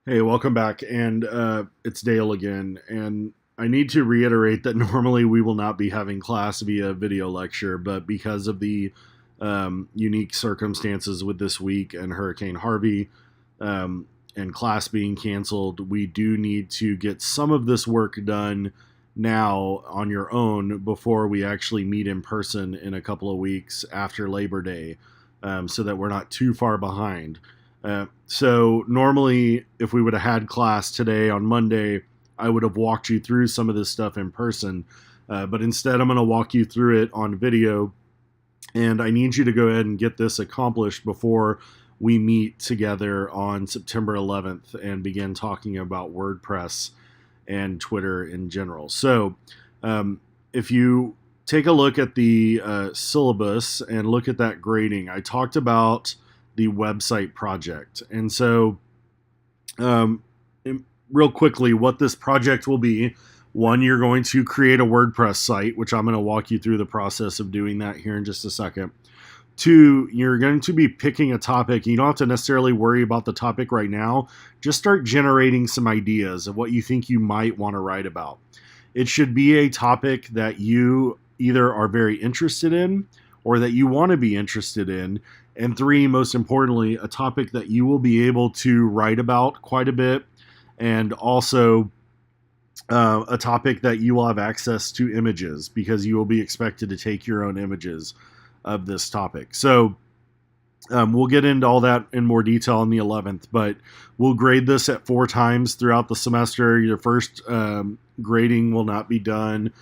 Hey, welcome back. And it's Dale again. And I need to reiterate that normally we will not be having class via video lecture, but because of the unique circumstances with this week and Hurricane Harvey um, and class being canceled, we do need to get some of this work done now on your own before we actually meet in person in a couple of weeks after Labor Day, so that we're not too far behind. So normally, if we would have had class today on Monday, I would have walked you through some of this stuff in person. But instead, I'm going to walk you through it on video, and I need you to go ahead and get this accomplished before we meet together on September 11th and begin talking about WordPress and Twitter in general. So, if you take a look at the syllabus and look at that grading, I talked about the website project. And so, um, real quickly, what this project will be: one, you're going to create a WordPress site, which I'm going to walk you through the process of doing that here in just a second. Two, you're going to be picking a topic. You don't have to necessarily worry about the topic right now. Just start generating some ideas of what you think you might want to write about. It should be a topic that you either are very interested in or that you want to be interested in. And three, most importantly, a topic that you will be able to write about quite a bit, and also a topic that you will have access to images because you will be expected to take your own images of this topic. So we'll get into all that in more detail on the 11th, but we'll grade this at 4 times throughout the semester. Your first grading will not be done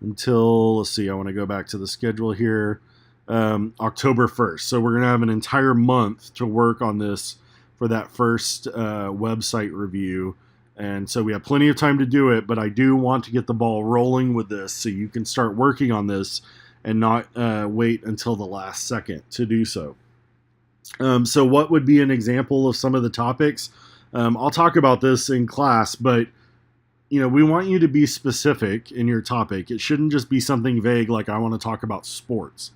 until, let's see, I want to go back to the schedule here, October 1st. So we're going to have an entire month to work on this for that first website review. And so we have plenty of time to do it, but I do want to get the ball rolling with this so you can start working on this and not wait until the last second to do so. So what would be an example of some of the topics? I'll talk about this in class, but we want you to be specific in your topic. It shouldn't just be something vague like I want to talk about sports,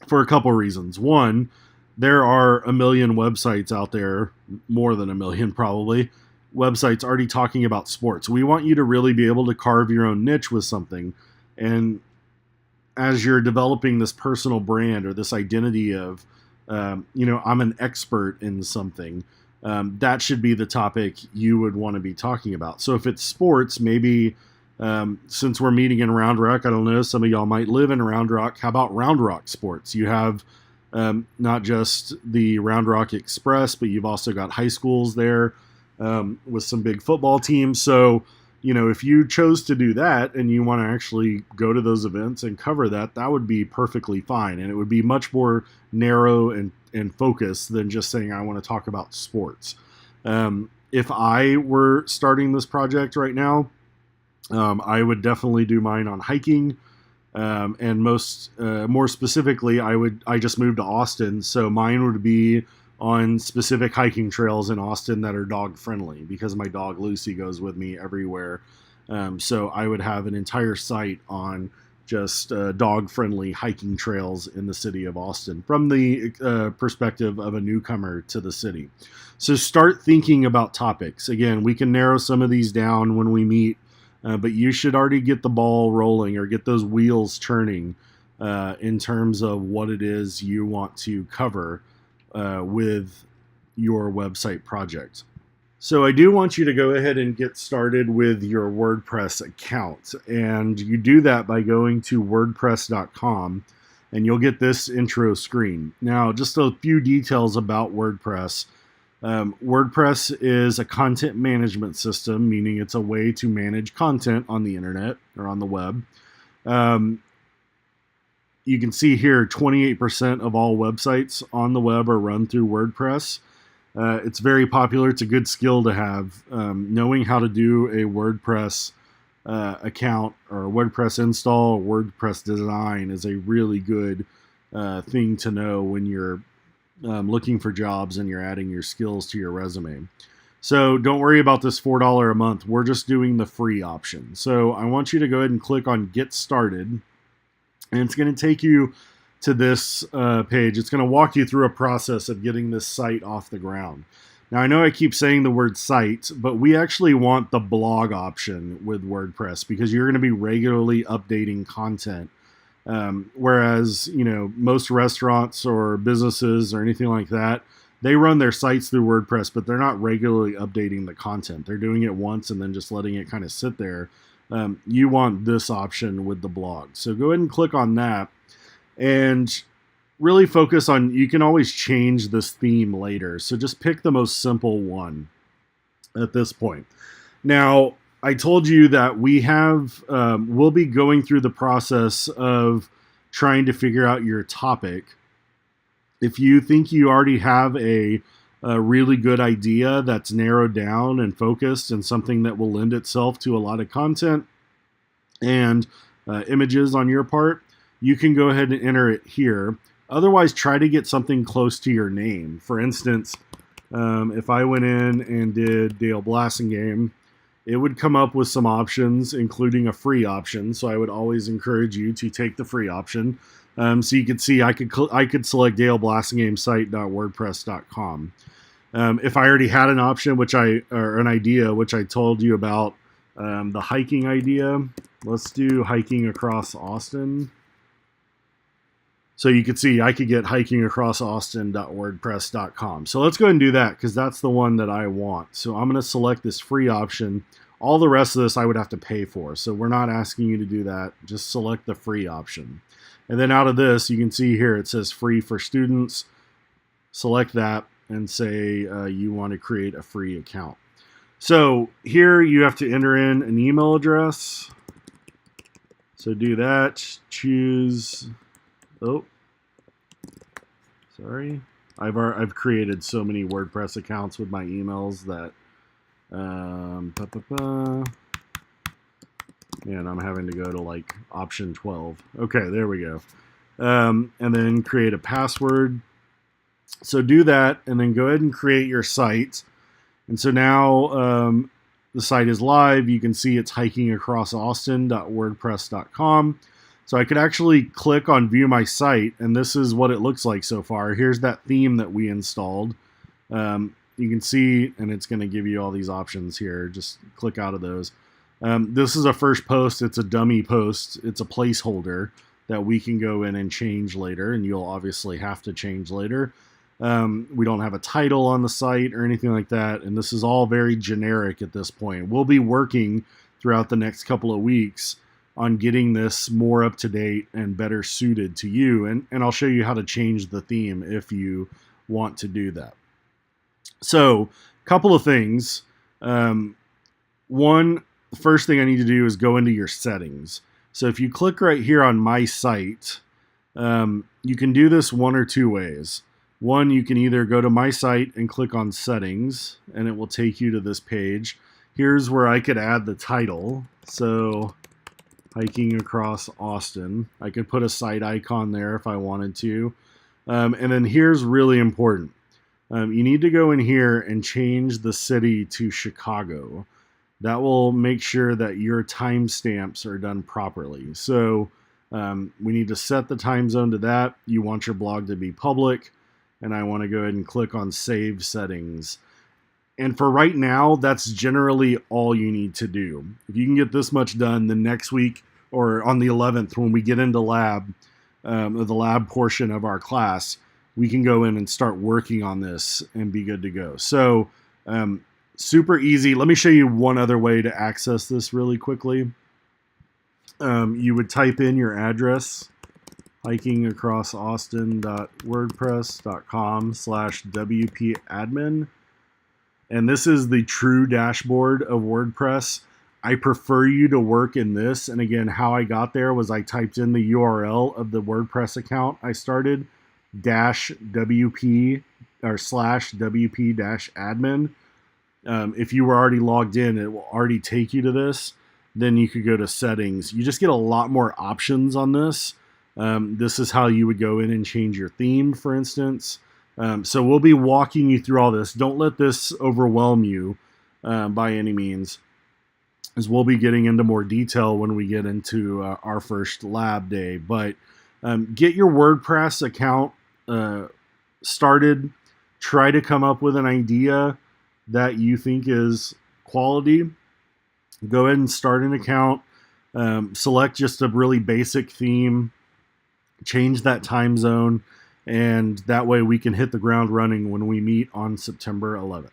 for a couple reasons. One, there are a million websites out there, more than a million probably, websites already talking about sports. We want you to really be able to carve your own niche with something. And as you're developing this personal brand or this identity of, I'm an expert in something, that should be the topic you would want to be talking about. So if it's sports, maybe since we're meeting in Round Rock, I don't know, some of y'all might live in Round Rock. How about Round Rock sports? You have not just the Round Rock Express, but you've also got high schools there with some big football teams. So, if you chose to do that and you want to actually go to those events and cover that, that would be perfectly fine. And it would be much more narrow and focused than just saying, I want to talk about sports. If I were starting this project right now, I would definitely do mine on hiking. And more specifically, I just moved to Austin. So mine would be on specific hiking trails in Austin that are dog friendly because my dog Lucy goes with me everywhere. So I would have an entire site on just dog friendly hiking trails in the city of Austin from the perspective of a newcomer to the city. So start thinking about topics. Again, we can narrow some of these down when we meet, but you should already get the ball rolling or get those wheels turning in terms of what it is you want to cover with your website project. So I do want you to go ahead and get started with your WordPress account. And you do that by going to wordpress.com and you'll get this intro screen. Now, just a few details about WordPress. WordPress is a content management system, meaning it's a way to manage content on the internet or on the web. You can see here 28% of all websites on the web are run through WordPress. It's very popular. It's a good skill to have. Knowing how to do a WordPress account or a WordPress install or WordPress design is a really good thing to know when you're looking for jobs and you're adding your skills to your resume. So don't worry about this $4 a month. We're just doing the free option. So I want you to go ahead and click on Get Started. And it's going to take you to this page. It's going to walk you through a process of getting this site off the ground. Now, I know I keep saying the word site, but we actually want the blog option with WordPress because you're going to be regularly updating content. Whereas, most restaurants or businesses or anything like that, they run their sites through WordPress, but they're not regularly updating the content. They're doing it once and then just letting it kind of sit there. You want this option with the blog. So go ahead and click on that and really focus on, you can always change this theme later. So just pick the most simple one at this point. Now, I told you that we'll be going through the process of trying to figure out your topic. If you think you already have a really good idea that's narrowed down and focused and something that will lend itself to a lot of content and images on your part, you can go ahead and enter it here. Otherwise, try to get something close to your name. For instance, if I went in and did Dale Blassingame, it would come up with some options, including a free option. So I would always encourage you to take the free option. So you could see I could select daleblassingamesite.wordpress.com. If I already had an option, or an idea, which I told you about, the hiking idea, let's do hiking across Austin. So you could see I could get hikingacrossaustin.wordpress.com. So let's go ahead and do that because that's the one that I want. So I'm going to select this free option. All the rest of this I would have to pay for. So we're not asking you to do that. Just select the free option. And then out of this, you can see here it says free for students. Select that and say you want to create a free account. So here you have to enter in an email address. So do that. Choose... Oh, sorry. I've created so many WordPress accounts with my emails that, and I'm having to go to like option 12. Okay, there we go. And then create a password. So do that, and then go ahead and create your site. And so now the site is live. You can see it's hikingacrossaustin.wordpress.com. So I could actually click on view my site, and this is what it looks like so far. Here's that theme that we installed. You can see, and it's going to give you all these options here. Just click out of those. This is a first post. It's a dummy post. It's a placeholder that we can go in and change later, and you'll obviously have to change later. We don't have a title on the site or anything like that, and this is all very generic at this point. We'll be working throughout the next couple of weeks on getting this more up to date and better suited to you. And I'll show you how to change the theme if you want to do that. So a couple of things. One, the first thing I need to do is go into your settings. So if you click right here on my site, you can do this one or two ways. One, you can either go to my site and click on settings and it will take you to this page. Here's where I could add the title. So hiking across Austin. I could put a site icon there if I wanted to. And then here's really important. You need to go in here and change the city to Chicago. That will make sure that your timestamps are done properly. So we need to set the time zone to that. You want your blog to be public. And I want to go ahead and click on Save Settings. And for right now, that's generally all you need to do. If you can get this much done, the next week or on the 11th, when we get into the lab portion of our class, we can go in and start working on this and be good to go. So super easy. Let me show you one other way to access this really quickly. You would type in your address, hikingacrossaustin.wordpress.com/wpadmin. And this is the true dashboard of WordPress. I prefer you to work in this. And again, how I got there was I typed in the URL of the WordPress account I started, -wp or /wp-admin. If you were already logged in, it will already take you to this. Then you could go to settings. You just get a lot more options on this. This is how you would go in and change your theme, for instance. So we'll be walking you through all this. Don't let this overwhelm you by any means, as we'll be getting into more detail when we get into our first lab day. But get your WordPress account started. try to come up with an idea that you think is quality. Go ahead and start an account. Select just a really basic theme. Change that time zone. And that way we can hit the ground running when we meet on September 11th.